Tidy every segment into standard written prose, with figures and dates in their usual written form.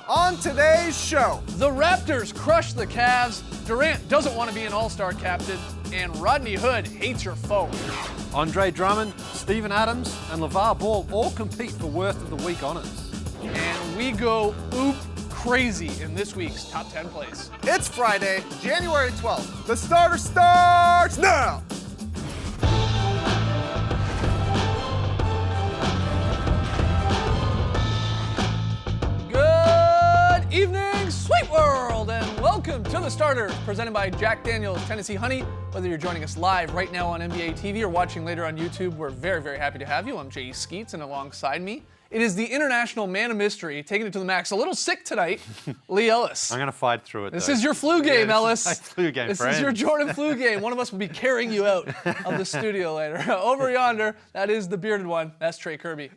On today's show, the Raptors crush the Cavs, Durant doesn't want to be an all-star captain, and Rodney Hood hates your foe. Andre Drummond, Steven Adams, and LeVar Ball all compete for Worst of the Week honors. And we go oop crazy in this week's Top 10 Plays. It's Friday, January 12th. The starter starts now! Good evening, sweet world, and welcome to The Starter, presented by Jack Daniel's Tennessee Honey. Whether you're joining us live right now on NBA TV or watching later on YouTube, we're very, very happy to have you. I'm Jay Skeets, and alongside me, it is the international man of mystery, taking it to the max. A little sick tonight, Lee Ellis. I'm going to fight through it, This though. is your flu game, Ellis. This is my flu game, This friend. is your Jordan flu game. One of us will be carrying you out of the studio later. Over yonder, that is the bearded one. That's Trey Kirby.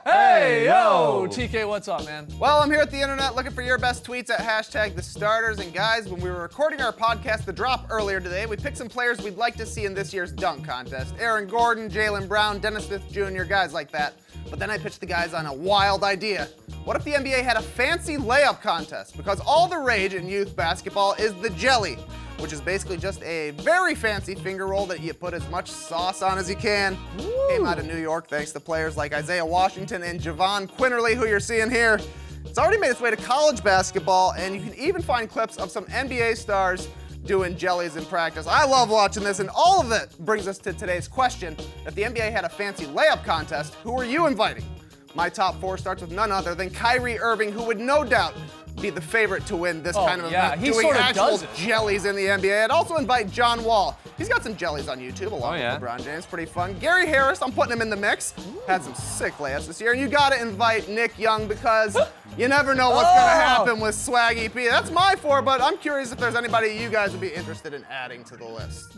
Hey, yo! TK, what's up, man? Well, I'm here at the internet looking for your best tweets at hashtag the starters. And guys, when we were recording our podcast, The Drop, earlier today, we picked some players we'd like to see in this year's dunk contest. Aaron Gordon, Jaylen Brown, Dennis Smith Jr., guys like that. But then I pitched the guys on a wild idea. What if the NBA had a fancy layup contest? Because all the rage in youth basketball is the jelly, which is basically just a very fancy finger roll that you put as much sauce on as you can. Woo. Came out of New York thanks to players like Isaiah Washington and Javon Quinterly, who you're seeing here. It's already made its way to college basketball, and you can even find clips of some NBA stars doing jellies in practice. I love watching this, and all of it brings us to today's question. If the NBA had a fancy layup contest, who are you inviting? My top four starts with none other than Kyrie Irving, who would no doubt be the favorite to win this kind of event, he doing sort of actual does it. jellies in the NBA. I'd also invite John Wall. He's got some jellies on YouTube along yeah. with LeBron James, pretty fun. Gary Harris, I'm putting him in the mix. Had some sick layups this year. And you gotta invite Nick Young because you never know what's gonna happen with Swaggy P. That's my four, but I'm curious if there's anybody you guys would be interested in adding to the list.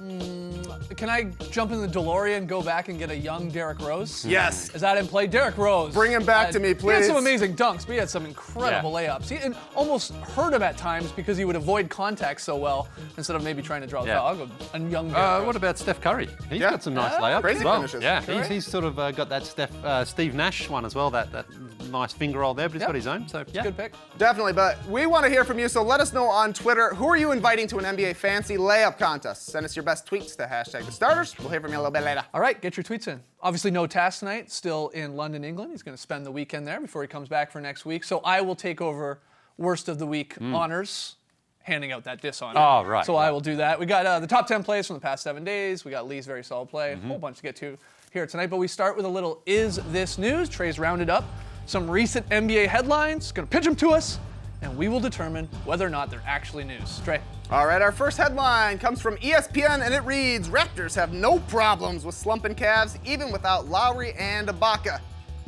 Can I jump in the DeLorean and go back and get a young Derrick Rose? Yes. Is that in play? Derrick Rose. Bring him back to me, He please. had some amazing dunks, but he had some incredible layups. He almost hurt him at times because he would avoid contact so well instead of maybe trying to draw the foul. A young Derrick Rose. What about Steph Curry? He's got some nice layups crazy as well. finishes. Yeah, Correct. he's sort of got that Steve Nash one as well, that nice finger roll there, but he's got his own, so yeah. Good pick. Definitely, but we want to hear from you, so let us know on Twitter. Who are you inviting to an NBA fancy layup contest? Send us your best tweets to hashtag the starters. We'll hear from you a little bit later. All right, get your tweets in. Obviously, no task tonight. Still in London, England. He's going to spend the weekend there before he comes back for next week. So I will take over Worst of the Week honors, handing out that diss honor. Oh, right, So I will do that. We got the top 10 plays from the past 7 days. We got Lee's very solid play. A whole bunch to get to here tonight. But we start with a little Is This News? Trey's rounded up some recent NBA headlines. Going to pitch them to us, and we will determine whether or not they're actually news. Trey. All right, our first headline comes from ESPN, and it reads, Raptors have no problems with slumping Cavs, even without Lowry and Ibaka.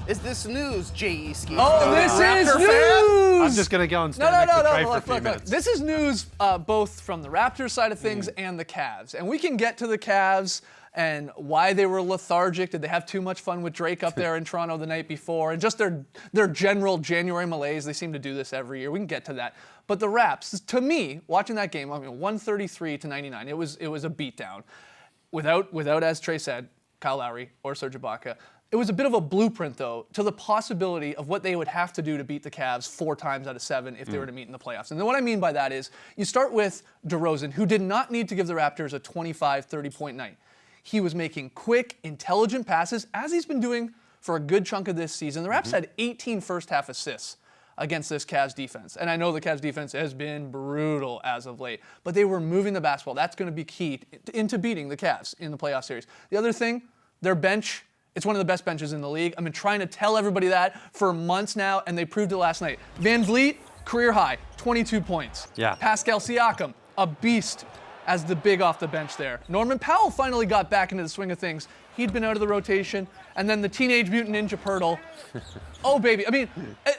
Is this news, J.E. Ski? Oh, this is Raptor news! fan? I'm just going to go and stand next to Trey for a few minutes. This is news both from the Raptors side of things and the Cavs. And we can get to the Cavs and why they were lethargic. Did they have too much fun with Drake up there in Toronto the night before? And just their general January malaise. They seem to do this every year. We can get to that. But the Raps, to me, watching that game, 133-99, it was a beatdown. Without, as Trey said, Kyle Lowry or Serge Ibaka. It was a bit of a blueprint, though, to the possibility of what they would have to do to beat the Cavs 4 times out of 7 if they were to meet in the playoffs. And then what I mean by that is you start with DeRozan, who did not need to give the Raptors a 25, 30-point night. He was making quick, intelligent passes, as he's been doing for a good chunk of this season. The Raps had 18 first-half assists against this Cavs defense. And I know the Cavs defense has been brutal as of late, but they were moving the basketball. That's going to be key into beating the Cavs in the playoff series. The other thing, their bench, it's one of the best benches in the league. I've been trying to tell everybody that for months now, and they proved it last night. Van Vliet, career high, 22 points. Yeah. Pascal Siakam, a beast as the big off the bench there. Norman Powell finally got back into the swing of things. He'd been out of the rotation. And then the Teenage Mutant Ninja Pirtle. Oh, baby. I mean,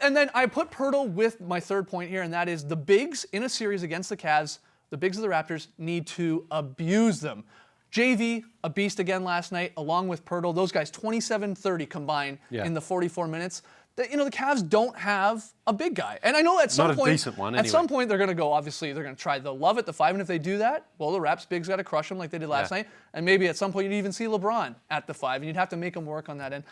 and then I put Pirtle with my third point here, and that is the bigs in a series against the Cavs, the bigs of the Raptors, need to abuse them. JV, a beast again last night, along with Pirtle. Those guys, 27-30 combined in the 44 minutes. The Cavs don't have a big guy. And I know at some Not a point, decent one, at anyway. some point they're going to go, obviously, they're going to try the love at the 5. And if they do that, well, the Raps bigs got to crush them like they did last night. And maybe at some point you'd even see LeBron at the 5, and you'd have to make them work on that end.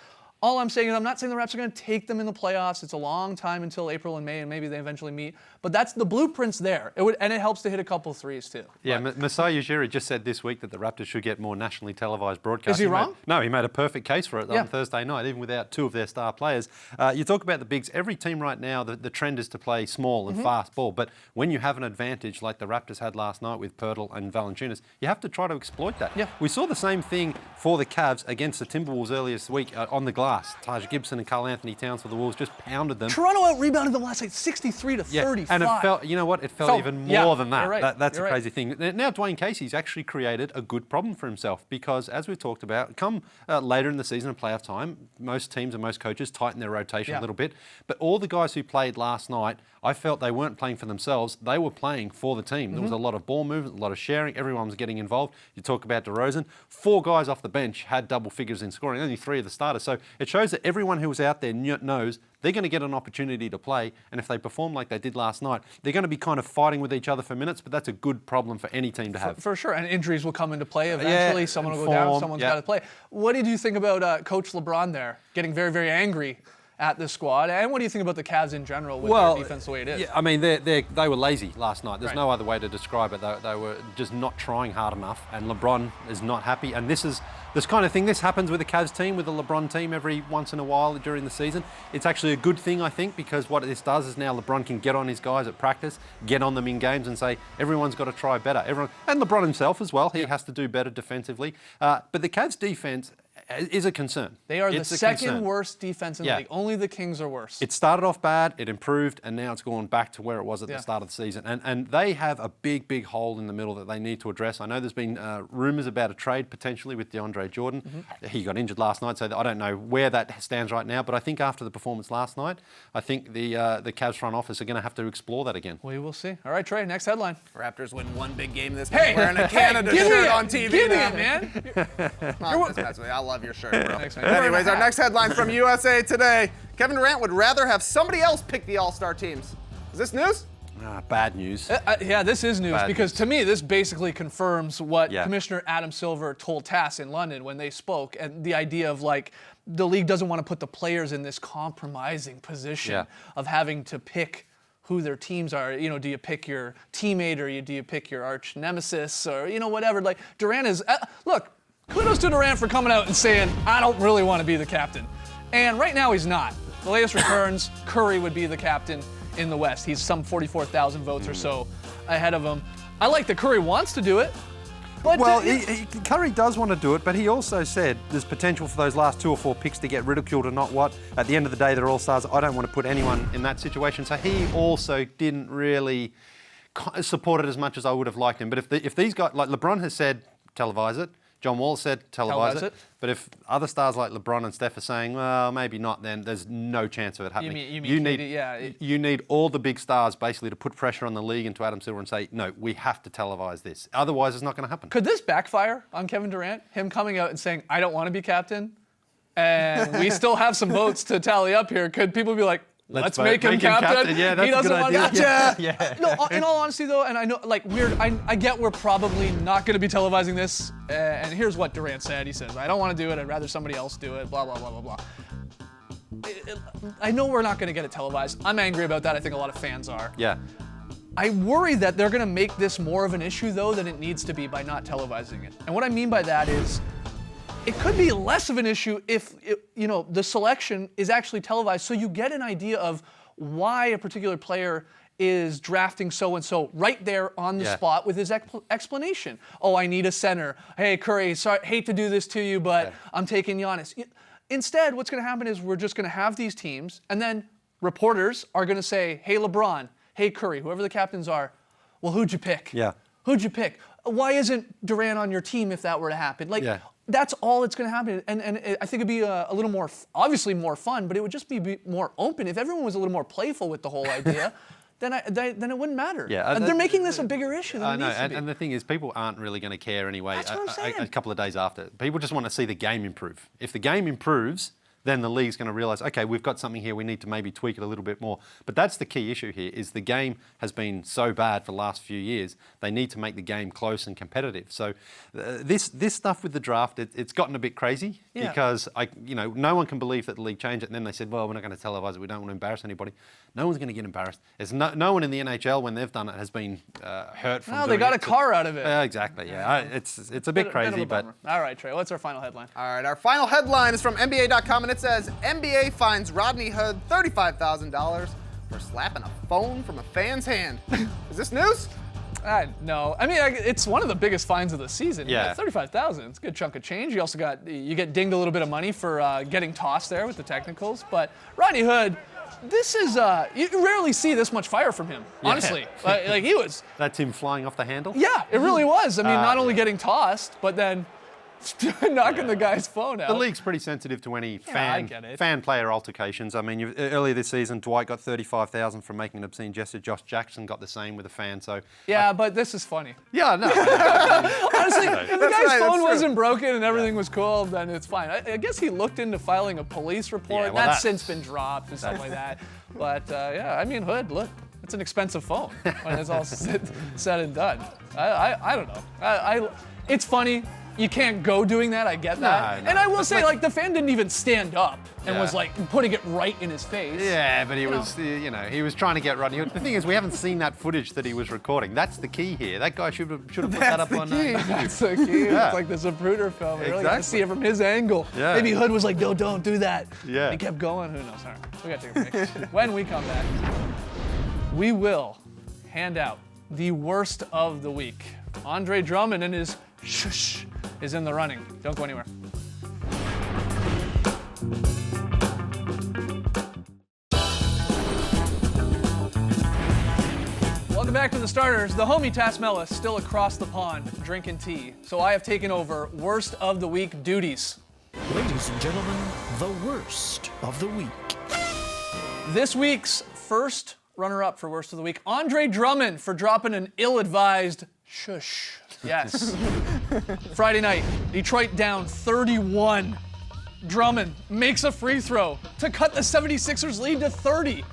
All I'm saying is I'm not saying the Raps are going to take them in the playoffs. It's a long time until April and May, and maybe they eventually meet. But that's the blueprint's there. And it helps to hit a couple threes too. Yeah, Masai Ujiri just said this week that the Raptors should get more nationally televised broadcasts. Is he wrong? No, he made a perfect case for it on Thursday night, even without two of their star players. You talk about the bigs. Every team right now, the trend is to play small and fast ball. But when you have an advantage like the Raptors had last night with Pirtle and Valanciunas, you have to try to exploit that. Yeah. We saw the same thing for the Cavs against the Timberwolves earlier this week on the glass. Taj Gibson and Karl Anthony Towns for the Wolves just pounded them. Toronto out-rebounded them last night 63 to 35. And it felt, you know what, it felt even more than that. You're right. That's You're a crazy thing. Now Dwayne Casey's actually created a good problem for himself because, as we've talked about, come later in the season and playoff time, most teams and most coaches tighten their rotation a little bit. But all the guys who played last night, I felt they weren't playing for themselves. They were playing for the team. There was a lot of ball movement, a lot of sharing. Everyone was getting involved. You talk about DeRozan. 4 guys off the bench had double figures in scoring, only 3 of the starters. So it shows that everyone who was out there knows they're going to get an opportunity to play. And if they perform like they did last night, they're going to be kind of fighting with each other for minutes. But that's a good problem for any team to have. For sure. And injuries will come into play eventually. Yeah, someone will go down. Someone's got to play. What did you think about Coach LeBron there getting very, very angry at the squad? And what do you think about the Cavs in general with their defense the way it is? Yeah, I mean, they were lazy last night. There's no other way to describe it. They were just not trying hard enough, and LeBron is not happy. And this kind of thing, this happens with the Cavs team, with the LeBron team every once in a while during the season. It's actually a good thing, I think, because what this does is now LeBron can get on his guys at practice, get on them in games and say, everyone's got to try better. And LeBron himself as well, he has to do better defensively. But the Cavs defense is a concern. They are the second worst defense in the league. Only the Kings are worse. It started off bad, it improved, and now it's gone back to where it was at the start of the season. And they have a big, big hole in the middle that they need to address. I know there's been rumours about a trade potentially with DeAndre Jordan. He got injured last night, so I don't know where that stands right now. But I think after the performance last night, I think the Cavs front office are going to have to explore that again. We will see. All right, Trey, next headline. Raptors win one big game this week. Wearing a Canada shirt on TV give now. me it, man. I love your shirt, bro. Thanks, man. Anyways, our next headline from USA Today. Kevin Durant would rather have somebody else pick the All-Star teams. Is this news? Bad news. Yeah, this is news because to me, this basically confirms what Yeah. Commissioner Adam Silver told TASS in London when they spoke, and the idea of like the league doesn't want to put the players in this compromising position of having to pick who their teams are. You know, do you pick your teammate or do you pick your arch nemesis or, you know, whatever. Like Durant is, look, kudos to Durant for coming out and saying, I don't really want to be the captain. And right now he's not. The latest returns, Curry would be the captain in the West. He's some 44,000 votes or so ahead of him. I like that Curry wants to do it. But Curry does want to do it, but he also said there's potential for those last 2 or 4 picks to get ridiculed or not what. At the end of the day, they're all stars. I don't want to put anyone in that situation. So he also didn't really support it as much as I would have liked him. But if these guys, like LeBron has said, televise it. John Wall said televise it. But if other stars like LeBron and Steph are saying, well, maybe not, then there's no chance of it happening. You need all the big stars basically to put pressure on the league and to Adam Silver and say, no, we have to televise this. Otherwise, it's not going to happen. Could this backfire on Kevin Durant? Him coming out and saying, I don't want to be captain, and we still have some votes to tally up here. Could people be like, Let's make him captain. Yeah, that's he doesn't a good want idea. gotcha. Yeah. No, in all honesty though, and I know, like, I get we're probably not going to be televising this. And here's what Durant said. He says, I don't want to do it. I'd rather somebody else do it. Blah, blah, blah, blah, blah. I know we're not going to get it televised. I'm angry about that. I think a lot of fans are. Yeah. I worry that they're going to make this more of an issue though than it needs to be by not televising it. And what I mean by that is, it could be less of an issue if the selection is actually televised, so you get an idea of why a particular player is drafting so-and-so right there on the spot with his explanation. Oh, I need a center. Hey, Curry, sorry, hate to do this to you, but I'm taking Giannis. Instead, what's going to happen is we're just going to have these teams, and then reporters are going to say, hey, LeBron, hey, Curry, whoever the captains are, well, who'd you pick? Yeah. Who'd you pick? Why isn't Durant on your team if that were to happen? That's all that's going to happen. And I think it'd be a little more, obviously more fun, but it would just be more open. If everyone was a little more playful with the whole idea, then it wouldn't matter. Yeah, they're making this a bigger issue than it needs to be. And the thing is, people aren't really going to care anyway. That's what I'm saying. A couple of days after. People just want to see the game improve. If the game improves, then the league's going to realize, okay, we've got something here, we need to maybe tweak it a little bit more. But that's the key issue here, is the game has been so bad for the last few years, they need to make the game close and competitive. So this stuff with the draft, it's gotten a bit crazy because no one can believe that the league changed it, and then they said, well, we're not going to televise it, we don't want to embarrass anybody. No one's going to get embarrassed. There's no one in the NHL, when they've done it, has been hurt from doing it. They got a car out of it. Exactly, yeah. It's a bit crazy, but... All right, Trey, what's our final headline? All right, our final headline is from NBA.com, and it says, NBA fines Rodney Hood $35,000 for slapping a phone from a fan's hand. Is this news? No. I mean, it's one of the biggest fines of the season. Yeah. $35,000. It's a good chunk of change. You also get dinged a little bit of money for getting tossed there with the technicals. But Rodney Hood, this is you rarely see this much fire from him. Honestly, like he was. That's him flying off the handle? Yeah, it really was. I mean, not only getting tossed, but then knocking the guy's phone out. The league's pretty sensitive to any fan-player altercations. I mean, earlier this season, Dwight got $35,000 for making an obscene gesture. Josh Jackson got the same with a fan. So but this is funny. Yeah, no. Honestly, if the guy's phone wasn't broken and everything was cool, then it's fine. I guess he looked into filing a police report. Yeah, well, that's since been dropped and stuff like that. But I mean, Hood, look, it's an expensive phone when it's all said and done. I don't know. It's funny. You can't go doing that, I get that. No. And I will say, like, the fan didn't even stand up and was, like, putting it right in his face. Yeah, but he was trying to get Rodney Hood. The thing is, we haven't seen that footage that he was recording. That's the key here. That guy should have put that up on YouTube. That's the key. Yeah. It's like the Zapruder film. You really got to Exactly. see it from his angle. Yeah. Maybe Hood was like, no, don't do that. Yeah. He kept going. Who knows? All right, we got to take a break. When we come back, we will hand out the worst of the week. Andre Drummond and his shush is in the running. Don't go anywhere. Welcome back to the starters. The homie Tasmella is still across the pond drinking tea, so I have taken over worst of the week duties. Ladies and gentlemen, the worst of the week. This week's first runner-up for worst of the week, Andre Drummond for dropping an ill-advised shush. Yes. Friday night, Detroit down 31. Drummond makes a free throw to cut the 76ers lead to 30.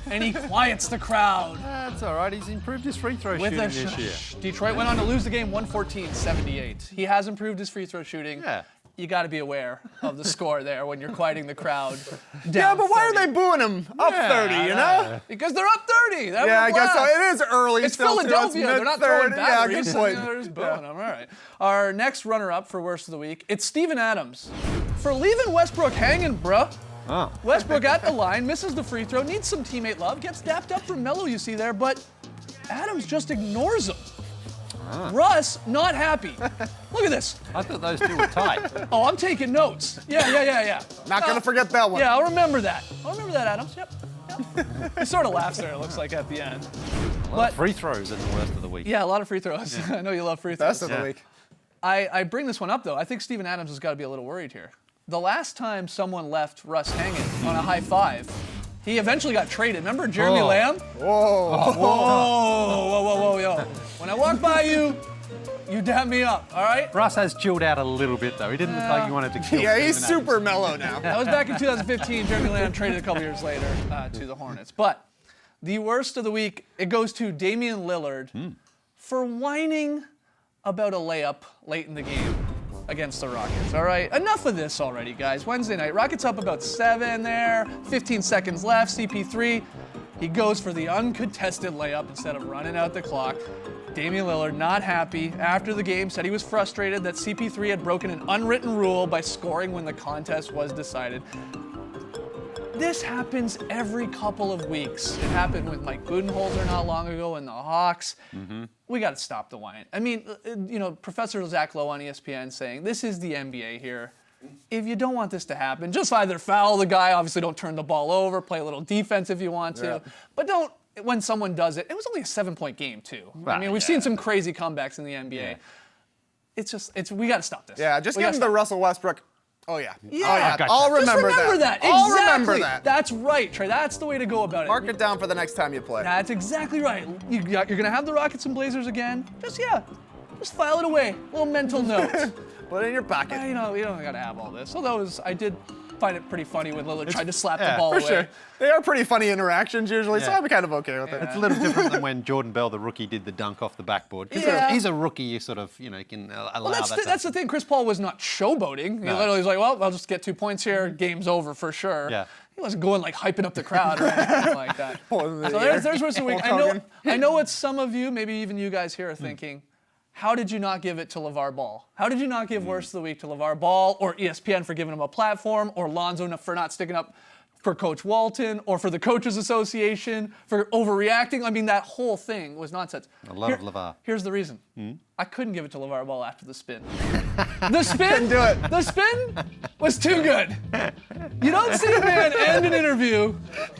And he quiets the crowd. That's all right. He's improved his free throw shooting this year. Detroit went on to lose the game 114-78. He has improved his free throw shooting. Yeah. You got to be aware of the score there when you're quieting the crowd. Yeah, but why 30. are they booing him up 30, you know? Because they're up 30. Yeah, I guess so. It is early. It's still, too. Philadelphia. They're not throwing mid-third. batteries. Yeah, good point. They're just booing them. All right. Our next runner-up for worst of the week, it's Steven Adams for leaving Westbrook hanging, bruh. Oh. Westbrook at the line, misses the free throw, needs some teammate love, gets dapped up from Melo, you see there, but Adams just ignores him. Russ, not happy. Look at this. I thought those two were tight. Oh, I'm taking notes. Yeah. Not going to forget that one. Yeah, I'll remember that. Adams. Yep. He sort of laughs there, it looks like, at the end. But free throws are the worst of the week. Yeah, a lot of free throws. I know you love free throws. Best of the week. I bring this one up, though. I think Steven Adams has got to be a little worried here. The last time someone left Russ hanging on a high five, he eventually got traded. Remember Jeremy Lamb? Whoa, yo. When I walk by you, you dap me up, all right? Russ has chilled out a little bit, though. He didn't look like he wanted to kill Yeah, he's Steven Adams. super mellow now. That was back in 2015. Jeremy Lamb traded a couple years later to the Hornets. But the worst of the week, it goes to Damian Lillard for whining about a layup late in the game against the Rockets, all right? Enough of this already, guys. Wednesday night, Rockets up about 7 there, 15 seconds left, CP3. He goes for the uncontested layup instead of running out the clock. Damian Lillard not happy after the game, said he was frustrated that CP3 had broken an unwritten rule by scoring when the contest was decided. This happens every couple of weeks. It happened with Mike Budenholzer not long ago in the Hawks. We got to stop the whine. I mean, Professor Zach Lowe on ESPN saying, this is the NBA here. If you don't want this to happen, just either foul the guy, obviously don't turn the ball over, play a little defense if you want to, but don't, when someone does it, it was only a 7-point game too. I mean, we've seen some crazy comebacks in the NBA. Yeah. We got to stop this. Yeah, just give him the Russell Westbrook. Oh, yeah. Yeah. Gotcha. I'll remember that. I'll Exactly. remember that. That's right, Trey. That's the way to go about it. Mark it down for the next time you play. That's exactly right. You're going to have the Rockets and Blazers again. Just file it away. A little mental note. Put it in your pocket. You don't got to have all this. So I find it pretty funny when Lillard tried to slap the ball For away. sure. They are pretty funny interactions usually, so Yeah. I'm kind of okay with it. It's a little different than when Jordan Bell, the rookie, did the dunk off the backboard. Because he's a rookie, you sort of, can allow Well, that. that's the thing. Chris Paul was not showboating. He literally was like, well, I'll just get 2 points here. Game's over for sure. Yeah. He wasn't going like hyping up the crowd or anything like that. Pulling the So air. there's what's the week. Hulk Hogan. I know what some of you, maybe even you guys here are thinking. How did you not give it to LeVar Ball? How did you not give Worst of the Week to LeVar Ball or ESPN for giving him a platform or Lonzo for not sticking up for Coach Walton or for the Coaches Association for overreacting? I mean, that whole thing was nonsense. I love LeVar. Here's the reason. I couldn't give it to LeVar Ball after the spin. The spin? Couldn't do it. The spin was too good. You don't see a man end an interview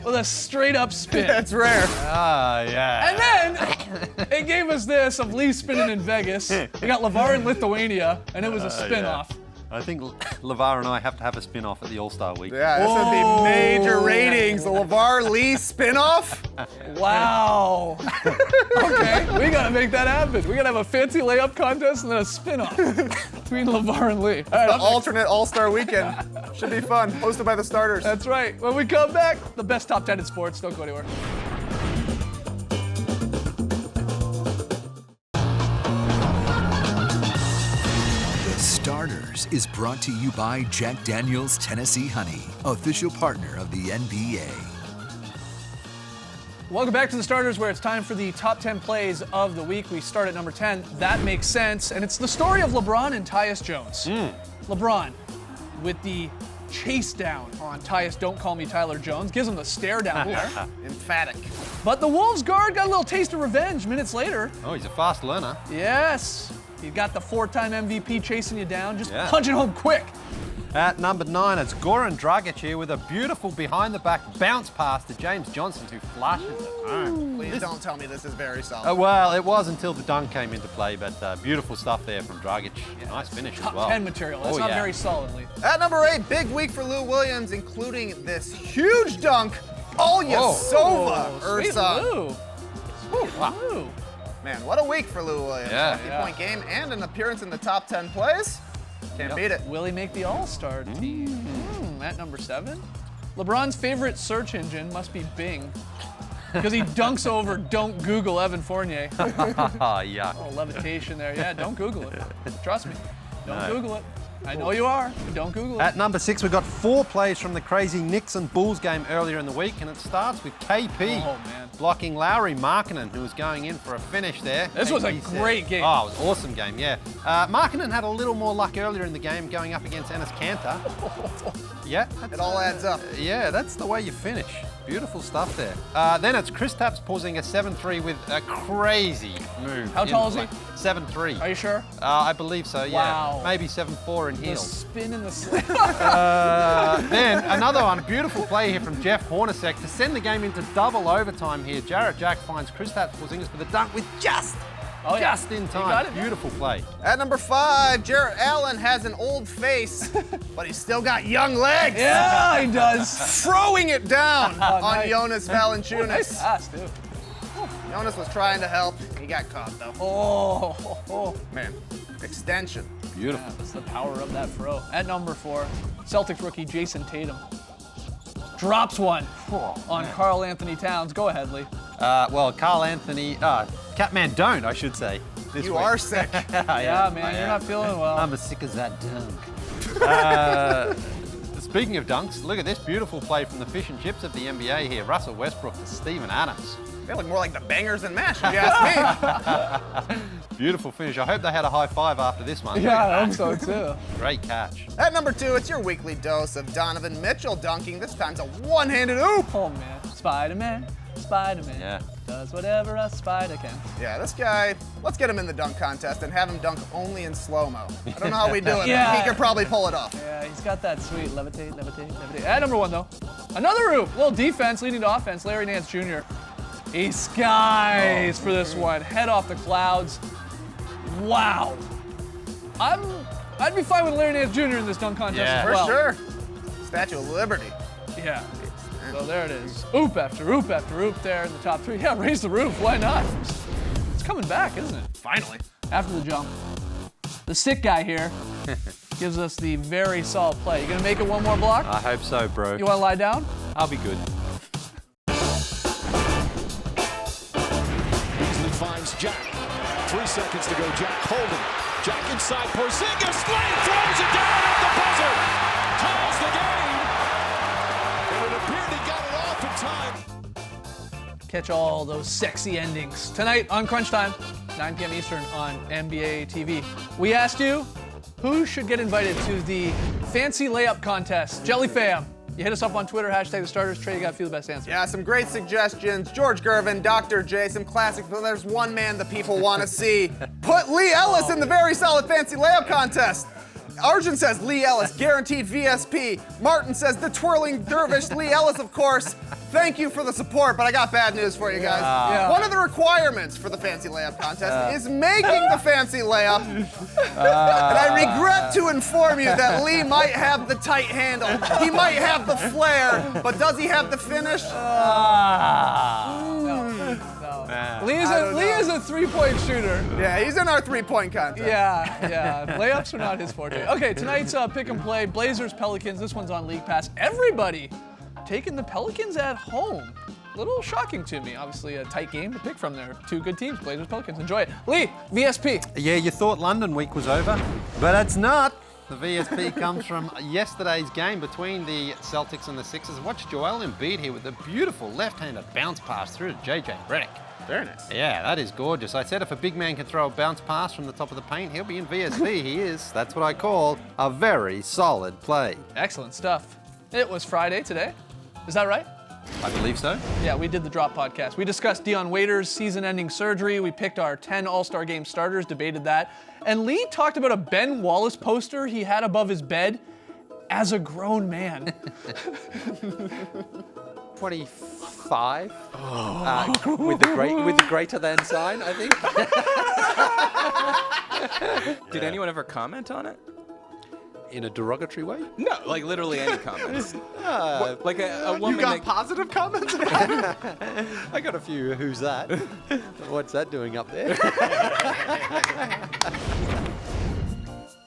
with a straight up spin. That's rare. Ah, yeah. And then it gave us this of Lee spinning in Vegas. We got LeVar in Lithuania, and it was a spin-off. I think LeVar and I have to have a spin-off at the All-Star Week. Yeah, this would be major ratings. The LeVar Lee spinoff. Wow. Okay, we gotta make that happen. We gotta have a fancy layup contest and then a spin-off between LeVar and Lee. All right, The up next. alternate All-Star weekend. Should be fun. Hosted by the starters. That's right. When we come back, the best top 10 in sports. Don't go anywhere. Starters is brought to you by Jack Daniel's Tennessee Honey, official partner of the NBA. Welcome back to the Starters, where it's time for the top 10 plays of the week. We start at number 10. That makes sense. And it's the story of LeBron and Tyus Jones. LeBron with the chase down on Tyus, don't call me Tyler Jones, gives him the stare down there. Emphatic. But the Wolves guard got a little taste of revenge minutes later. Oh, he's a fast learner. Yes. You got the 4-time MVP chasing you down, just Yeah. punch it home quick. At number 9, it's Goran Dragic here with a beautiful behind-the-back bounce pass to James Johnson, who flashes it home. Please don't tell me this is very solid. Well, it was until the dunk came into play, but beautiful stuff there from Dragic. Nice finish as Top well. 10 material. That's Oh, not yeah. very solidly. At number 8, big week for Lou Williams, including this huge dunk. Ilyasova. Sweet Ursa. Lou. Lou. Man, what a week for Lou Williams. Yeah. 50-point game and an appearance in the top 10 plays. Can't beat it. Will he make the All-Star team? At number 7, LeBron's favorite search engine must be Bing, because he dunks over "Don't Google Evan Fournier." Ah, yuck. Oh, levitation there. Yeah, don't Google it. Trust me. Don't Google it. I know you are, but don't Google it. At number 6, we've got 4 plays from the crazy Knicks and Bulls game earlier in the week, and it starts with KP Oh, man. blocking Lauri Markkanen, who was going in for a finish there. This was a KP great game. Oh, it was an awesome game, yeah. Markkanen had a little more luck earlier in the game going up against Enes Kanter. Yeah, It all adds up. yeah, that's the way you finish. Beautiful stuff there. Then it's Kristaps pausing a 7-3 with a crazy move. How tall is he? 7-3. Are you sure? I believe so, yeah. Wow. Maybe 7-4 in The heels. spin and the slip. Then another one, beautiful play here from Jeff Hornacek to send the game into double overtime here. Jarrett Jack finds Kristaps Porzingis for the dunk with just in He time. got it. Beautiful play. At number 5, Jarrett Allen has an old face, but he's still got young legs. Yeah, he does. Throwing it down on nice. Jonas Nice Valanciunas. pass, dude. Jonas was trying to help. He got caught, though. Oh. Man, extension. Beautiful. That's the power of that throw. At number 4, Celtics rookie Jason Tatum drops one on Karl Anthony Towns. Go ahead, Lee. Well, Carl Anthony, Catman don't, I should say. This You week. are sick. Yeah, man, you're not feeling well. I'm as sick as that dunk. Speaking of dunks, look at this beautiful play from the fish and chips of the NBA here. Russell Westbrook to Steven Adams. They look more like the bangers and mash, if you ask me. Beautiful finish. I hope they had a high five after this one. Yeah, I hope so too. Great catch. At number 2, it's your weekly dose of Donovan Mitchell dunking. This time's a one-handed oop. Oh man, Spider-Man, Spider-Man Yeah. does whatever a spider can. Yeah, this guy, let's get him in the dunk contest and have him dunk only in slow-mo. I don't know how we do it, Yeah. but he could probably pull it off. Yeah, he's got that sweet levitate, levitate, levitate. At number 1 though, another oop, little defense leading to offense. Larry Nance Jr. He skies for this one, head off the clouds. Wow. I'd be fine with Larry Nance Jr. in this dunk contest Yeah. as For well. sure. Statue of Liberty. Yeah. So there it is. Oop after oop after oop there in the top 3. Yeah, raise the roof. Why not? It's coming back, isn't it? Finally. After the jump. The sick guy here gives us the very solid play. You gonna make it one more block? I hope so, bro. You wanna lie down? I'll be good. Beasley finds Jack. 3 seconds to go. Jack holding. Jack inside. Porzingis lane throws it down at the buzzer. Ties the game. And it appeared he got it off in time. Catch all those sexy endings tonight on Crunch Time, 9 p.m. Eastern on NBA TV. We asked you who should get invited to the fancy layup contest. Jelly Fam, you hit us up on Twitter, hashtag the starters. Trey, you got to feel the best answer. Yeah, some great suggestions. George Gervin, Dr. J, some classics, but there's one man the people want to see. Put Lee Ellis in the very solid fancy layup contest. Arjun says Lee Ellis, guaranteed VSP. Martin says the twirling dervish, Lee Ellis, of course. Thank you for the support, but I got bad news for you guys. Yeah. One of the requirements for the fancy layup contest is making the fancy layup. And I regret to inform you that Lee might have the tight handle. He might have the flair, but does he have the finish? Lee is a three-point shooter. Yeah, he's in our three-point contest. Yeah. Layups are not his forte. Okay, tonight's pick and play, Blazers, Pelicans. This one's on League Pass. Everybody taking the Pelicans at home. A little shocking to me. Obviously, a tight game to pick from there. Two good teams, Blazers, Pelicans. Enjoy it. Lee, VSP. Yeah, you thought London week was over, but it's not. The VSP comes from yesterday's game between the Celtics and the Sixers. Watch Joel Embiid here with a beautiful left-handed bounce pass through to JJ Redick. Very nice. Yeah, that is gorgeous. I said if a big man can throw a bounce pass from the top of the paint, he'll be in VSP. He is. That's what I call a very solid play. Excellent stuff. It was Friday today. Is that right? I believe so. Yeah, we did the Drop podcast. We discussed Dion Waiters' season-ending surgery. We picked our 10 All-Star Game starters, debated that. And Lee talked about a Ben Wallace poster he had above his bed as a grown man. 25 with the greater than sign, I think. Did anyone ever comment on it? In a derogatory way? No, like literally any comments. Like a woman. You got positive comments? I got a few. Who's that? What's that doing up there?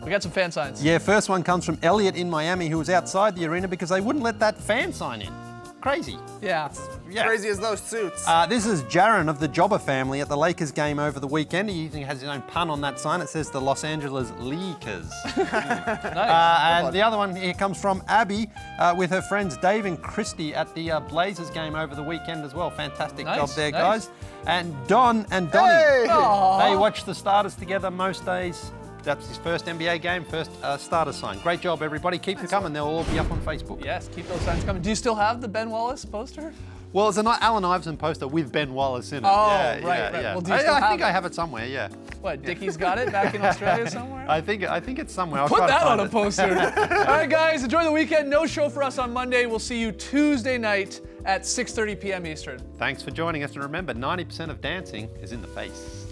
We got some fan signs. Yeah, first one comes from Elliot in Miami, who was outside the arena because they wouldn't let that fan sign in. Crazy. Yeah. Crazy as those suits. This is Jaron of the Jobber family at the Lakers game over the weekend. He has his own pun on that sign. It says the Los Angeles Lakers. Nice. And the other one here comes from Abby with her friends Dave and Christy at the Blazers game over the weekend as well. Fantastic job there, guys. And Don and Donnie, they watch the starters together most days. That's his first NBA game, first starter sign. Great job, everybody. Keep them coming. They'll all be up on Facebook. Yes, keep those signs coming. Do you still have the Ben Wallace poster? Well, it's an Allen Iverson poster with Ben Wallace in it. Oh, yeah, right. Yeah. Well, do you still I have think it? I have it somewhere, yeah. What, Dickie's got it back in Australia somewhere? I think it's somewhere. I'll Put try to that find on a it. poster. All right, guys, enjoy the weekend. No show for us on Monday. We'll see you Tuesday night at 6:30 p.m. Eastern. Thanks for joining us, and remember, 90% of dancing is in the face.